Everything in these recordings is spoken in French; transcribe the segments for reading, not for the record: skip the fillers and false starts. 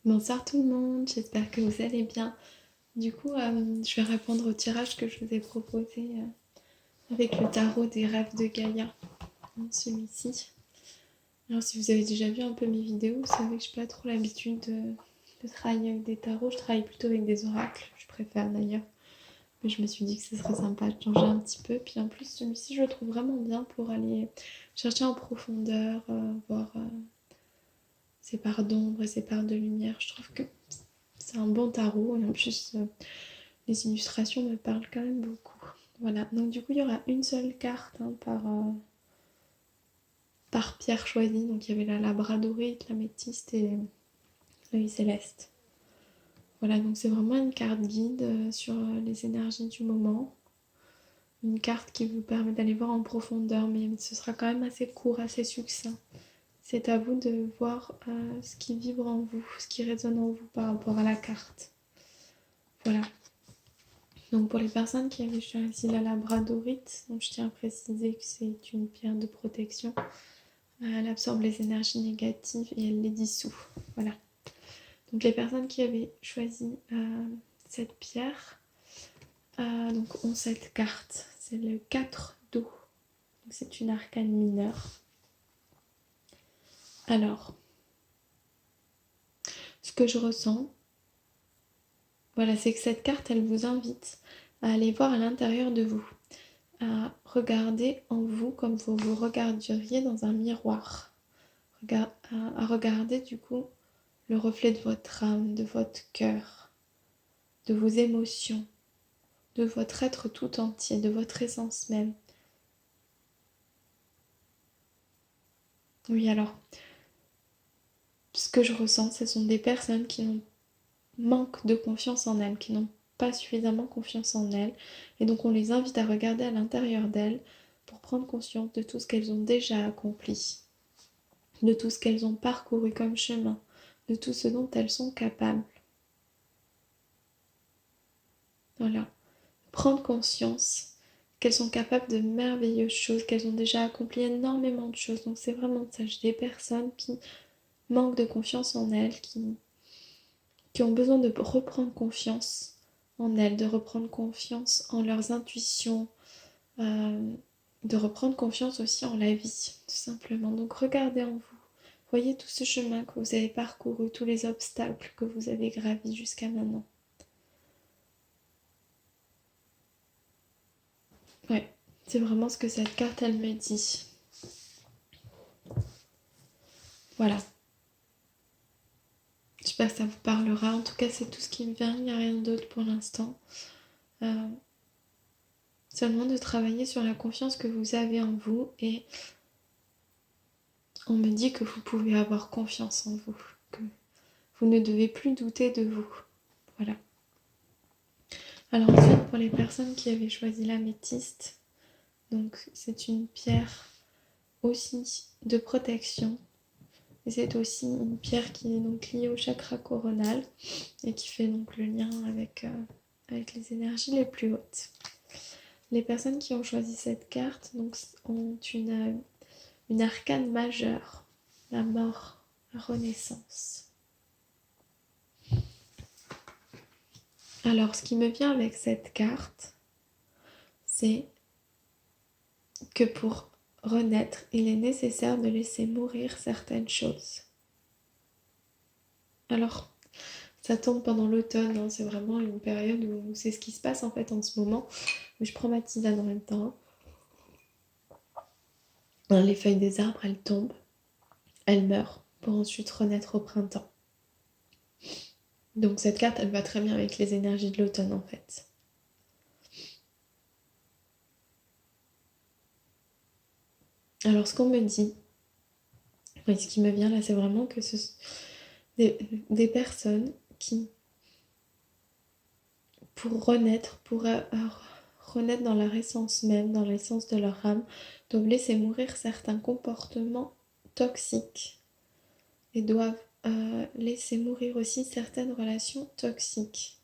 Bonsoir tout le monde, j'espère que vous allez bien. Du coup, je vais répondre au tirage que je vous ai proposé avec le tarot des rêves de Gaïa, celui-ci. Alors si vous avez déjà vu un peu mes vidéos, vous savez que je n'ai pas trop l'habitude de travailler avec des tarots, je travaille plutôt avec des oracles, je préfère d'ailleurs. Mais je me suis dit que ce serait sympa de changer un petit peu. Puis en plus, celui-ci, je le trouve vraiment bien pour aller chercher en profondeur, voir ses parts d'ombre et ses parts de lumière. Je trouve que c'est un bon tarot et en plus, les illustrations me parlent quand même beaucoup. Voilà, donc du coup, il y aura une seule carte par pierre choisie. Donc il y avait la labradorite, la métiste et l'œil céleste. Voilà, donc c'est vraiment une carte guide sur les énergies du moment. Une carte qui vous permet d'aller voir en profondeur, mais ce sera quand même assez court, assez succinct. C'est à vous de voir ce qui vibre en vous, ce qui résonne en vous par rapport à la carte. Voilà. Donc pour les personnes qui avaient choisi la labradorite, donc je tiens à préciser que c'est une pierre de protection. Elle absorbe les énergies négatives et elle les dissout. Voilà. Donc les personnes qui avaient choisi cette pierre donc ont cette carte. C'est le 4 d'eau. Donc c'est une arcane mineure. Alors, ce que je ressens, voilà, c'est que cette carte, elle vous invite à aller voir à l'intérieur de vous, à regarder en vous comme vous vous regarderiez dans un miroir, à regarder du coup le reflet de votre âme, de votre cœur, de vos émotions, de votre être tout entier, de votre essence même. Oui, alors, ce que je ressens, ce sont des personnes qui manquent de confiance en elles, qui n'ont pas suffisamment confiance en elles, et donc on les invite à regarder à l'intérieur d'elles pour prendre conscience de tout ce qu'elles ont déjà accompli, de tout ce qu'elles ont parcouru comme chemin, de tout ce dont elles sont capables. Voilà. Prendre conscience qu'elles sont capables de merveilleuses choses, qu'elles ont déjà accompli énormément de choses. Donc c'est vraiment ça, j'ai des personnes qui manquent de confiance en elles, qui ont besoin de reprendre confiance en elles, de reprendre confiance en leurs intuitions, euh, de reprendre confiance aussi en la vie, tout simplement. Donc regardez en vous, voyez tout ce chemin que vous avez parcouru, tous les obstacles que vous avez gravis jusqu'à maintenant. Ouais, c'est vraiment ce que cette carte, elle me dit. Voilà. J'espère que ça vous parlera. En tout cas, c'est tout ce qui me vient. Il n'y a rien d'autre pour l'instant. Euh, Seulement de travailler sur la confiance que vous avez en vous. Et on me dit que vous pouvez avoir confiance en vous. Que vous ne devez plus douter de vous. Voilà. Alors ensuite, pour les personnes qui avaient choisi l'améthyste, donc c'est une pierre aussi de protection. Et c'est aussi une pierre qui est donc liée au chakra coronal et qui fait donc le lien avec les énergies les plus hautes. Les personnes qui ont choisi cette carte donc, ont une arcane majeure, la mort, la renaissance. Alors, ce qui me vient avec cette carte, c'est que pour renaître, il est nécessaire de laisser mourir certaines choses. Alors, ça tombe pendant l'automne, hein, c'est vraiment une période où c'est ce qui se passe en fait en ce moment. Mais je prends ma tisane en même temps. Les feuilles des arbres, elles tombent, elles meurent pour ensuite renaître au printemps. Donc cette carte, elle va très bien avec les énergies de l'automne en fait. Alors ce qu'on me dit, et ce qui me vient là, c'est vraiment que ce sont des personnes qui, pour renaître, renaître dans leur essence même, dans l'essence de leur âme, doivent laisser mourir certains comportements toxiques et doivent laisser mourir aussi certaines relations toxiques.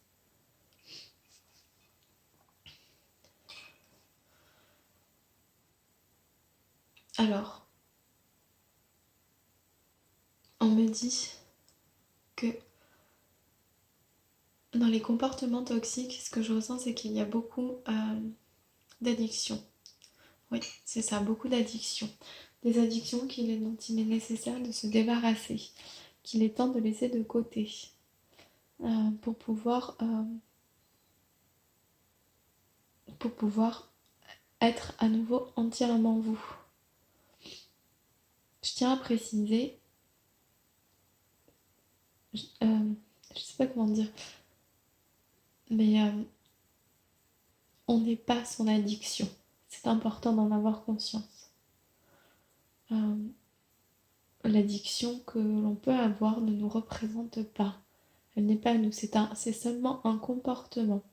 Alors, on me dit que dans les comportements toxiques, ce que je ressens, c'est qu'il y a beaucoup d'addiction. Oui, c'est ça, beaucoup d'addictions. Des addictions dont il est nécessaire de se débarrasser, qu'il est temps de laisser de côté pour pouvoir être à nouveau entièrement vous. Je tiens à préciser, je sais pas comment dire, mais on n'est pas son addiction. C'est important d'en avoir conscience. L'addiction que l'on peut avoir ne nous représente pas. Elle n'est pas nous, c'est seulement un comportement.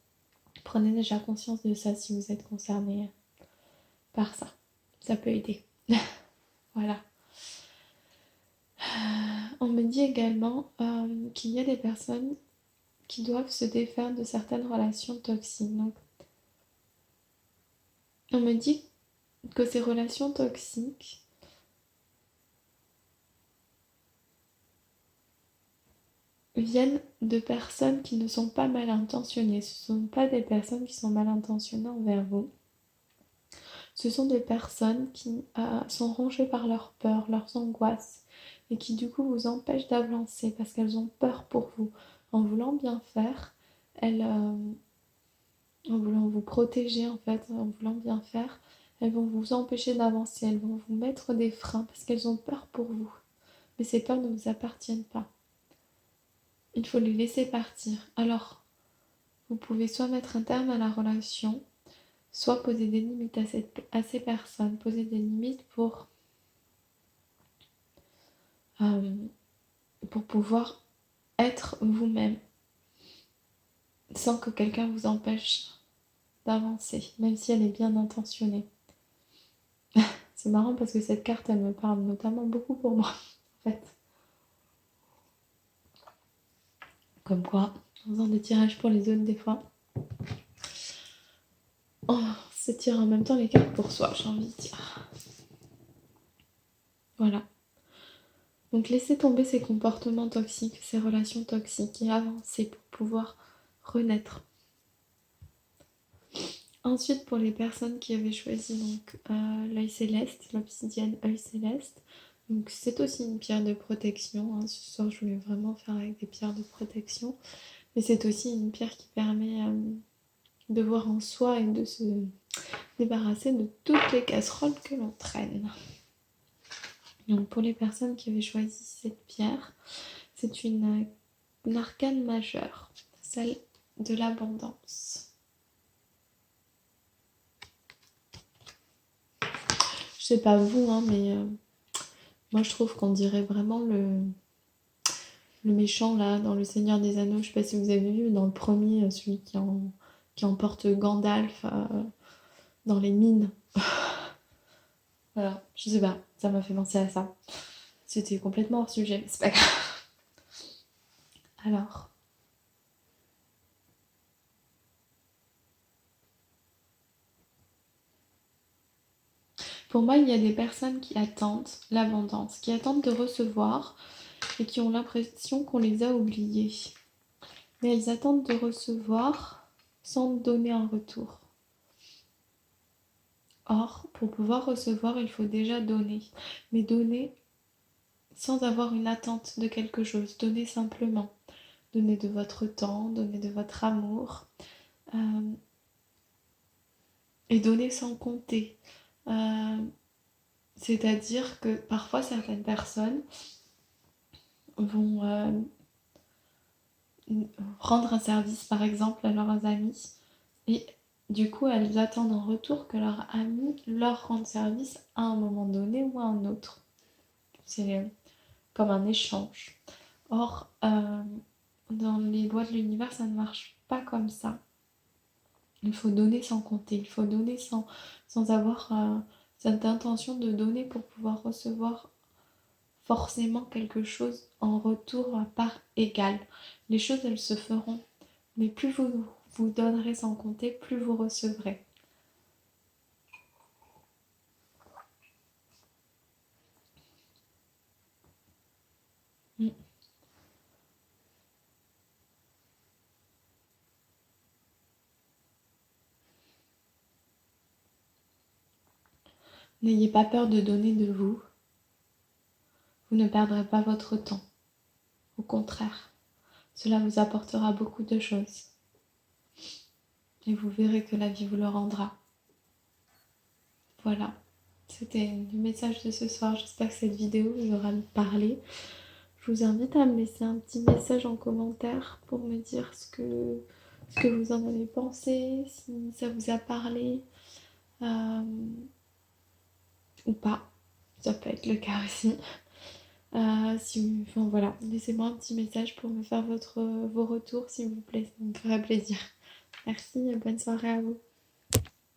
Prenez déjà conscience de ça si vous êtes concerné par ça. Ça peut aider. Voilà. On me dit également qu'il y a des personnes qui doivent se défaire de certaines relations toxiques. Donc, on me dit que ces relations toxiques viennent de personnes qui ne sont pas mal intentionnées. Ce ne sont pas des personnes qui sont mal intentionnées envers vous. Ce sont des personnes qui sont rongées par leurs peurs, leurs angoisses, et qui du coup vous empêchent d'avancer parce qu'elles ont peur pour vous. En voulant bien faire, en voulant vous protéger en fait, en voulant bien faire, elles vont vous empêcher d'avancer, elles vont vous mettre des freins parce qu'elles ont peur pour vous. Mais ces peurs ne vous appartiennent pas. Il faut les laisser partir. Alors, vous pouvez soit mettre un terme à la relation, soit poser des limites à ces personnes, poser des limites pour pouvoir être vous-même sans que quelqu'un vous empêche d'avancer, même si elle est bien intentionnée. C'est marrant parce que cette carte, elle me parle notamment beaucoup pour moi, en fait. Comme quoi, en faisant des tirages pour les autres, des fois, on se tire en même temps les cartes pour soi, j'ai envie de dire. Voilà. Donc laissez tomber ces comportements toxiques, ces relations toxiques et avancez pour pouvoir renaître. Ensuite, pour les personnes qui avaient choisi donc l'œil céleste, l'obsidienne œil céleste, donc c'est aussi une pierre de protection. Hein. Ce soir, je voulais vraiment faire avec des pierres de protection, mais c'est aussi une pierre qui permet de voir en soi et de se débarrasser de toutes les casseroles que l'on traîne. Donc pour les personnes qui avaient choisi cette pierre, c'est une arcane majeure, celle de l'abondance. Je sais pas vous, hein, mais moi je trouve qu'on dirait vraiment le méchant là dans Le Seigneur des Anneaux. Je sais pas si vous avez vu dans le premier, celui qui emporte Gandalf dans les mines. Voilà, je sais pas, ça m'a fait penser à ça. C'était complètement hors sujet, mais c'est pas grave. Alors, pour moi, il y a des personnes qui attendent l'abondance, qui attendent de recevoir et qui ont l'impression qu'on les a oubliées. Mais elles attendent de recevoir sans donner un retour. Or, pour pouvoir recevoir, il faut déjà donner. Mais donner sans avoir une attente de quelque chose. Donner simplement. Donner de votre temps, donner de votre amour. Et donner sans compter. C'est-à-dire que parfois certaines personnes vont rendre un service par exemple à leurs amis et du coup elles attendent en retour que leurs amis leur rendent service à un moment donné ou à un autre. C'est comme un échange. Or, dans les lois de l'univers, ça ne marche pas comme ça. Il faut donner sans compter, il faut donner sans avoir cette intention de donner pour pouvoir recevoir forcément quelque chose en retour à part égale. Les choses, elles se feront, mais plus vous donnerez sans compter, plus vous recevrez. N'ayez pas peur de donner de vous. Vous ne perdrez pas votre temps. Au contraire, cela vous apportera beaucoup de choses. Et vous verrez que la vie vous le rendra. Voilà, c'était le message de ce soir. J'espère que cette vidéo vous aura parlé. Je vous invite à me laisser un petit message en commentaire pour me dire ce que vous en avez pensé, si ça vous a parlé ou pas. Ça peut être le cas aussi. Enfin voilà, laissez-moi un petit message pour me faire vos retours s'il vous plaît, ça me ferait plaisir. Merci et bonne soirée à vous.